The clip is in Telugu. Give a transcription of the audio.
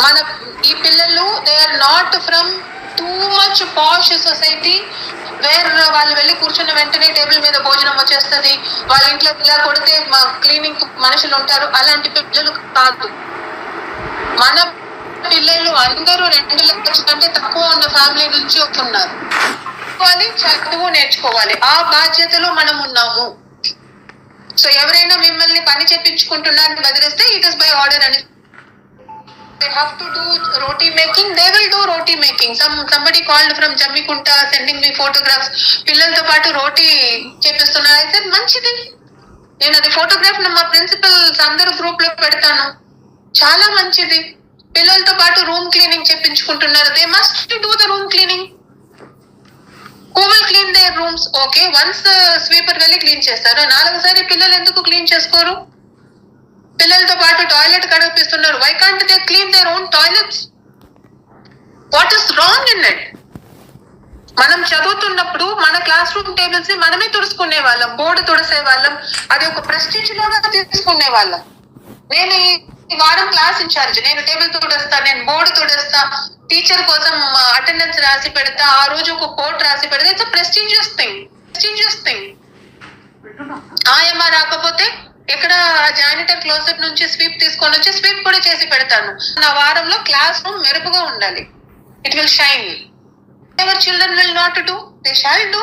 మన ఈ పిల్లలు they are not from too much posh society where వాళ్ళు వెళ్ళి కూర్చున్న వెంటనే టేబుల్ మీద భోజనం వచ్చేస్తుంది, వాళ్ళ ఇంట్లో ఇలా కొడితే క్లీనింగ్ మనుషులు ఉంటారు, అలాంటి పిల్లలు కాదు. మన పిల్లలు అందరూ 2 లక్షల కంటే తక్కువ ఉన్న ఫ్యామిలీ నుంచి ఉన్నారు. చదువు నేర్చుకోవాలి, ఆ బాధ్యతలో మనం ఉన్నాము. సో ఎవరైనా మిమ్మల్ని పని చెప్పించుకుంటున్నారని వదిలేస్తే ఇట్ ఇస్ బై ఆర్డర్ అని. They have to do roti making, they will do roti making. Somebody called from Jammikunta sending me photographs. పిల్లలతో పాటు రోటీ చేపిస్తున్నారు. I said మంచిది, నేను అది ఫోటోగ్రాఫ్ మా ప్రిన్సిపల్స్ అందరూ గ్రూప్ లో పెడతాను, చాలా మంచిది. పిల్లలతో పాటు రూమ్ క్లీనింగ్ చేపించుకుంటున్నారు. They must do the room cleaning. Who will clean their rooms? Okay, once sweeper వెళ్ళి క్లీన్ చేస్తారు, 4సారి పిల్లలు ఎందుకు క్లీన్ చేసుకోరు? పిల్లలతో పాటు టాయిలెట్ కడిపిస్తున్నారు. Why can't they clean their own toilets? What is wrong in it? మనం చదువుతున్నప్పుడు మన క్లాస్ రూమ్ టేబుల్స్ ని మనమే తుడుచుకునే వాళ్ళం, బోర్డు తుడిసే వాళ్ళం, అది ఒక ప్రెస్టీజ్ లాగా తీసుకునే వాళ్ళం. నేను ఈ వారం క్లాస్ ఇన్ఛార్జ్, నేను టేబుల్ తుడేస్తా, నేను బోర్డు తుడేస్తా, టీచర్ కోసం అటెండెన్స్ రాసి పెడతా, ఆ రోజు ఒక కోట్ రాసి పెడతా. It's prestigious thing. ఆయమ్మ రాకపోతే ఎక్కడ జానిటర్ క్లోజెట్ నుంచి స్వీప్ తీసుకొని వచ్చి స్వీప్ కూడా చేసి పెడతాను. నా వారంలో క్లాస్ రూమ్ మెరుపుగా ఉండాలి. It will shine. Ever children will not do, they shawl do.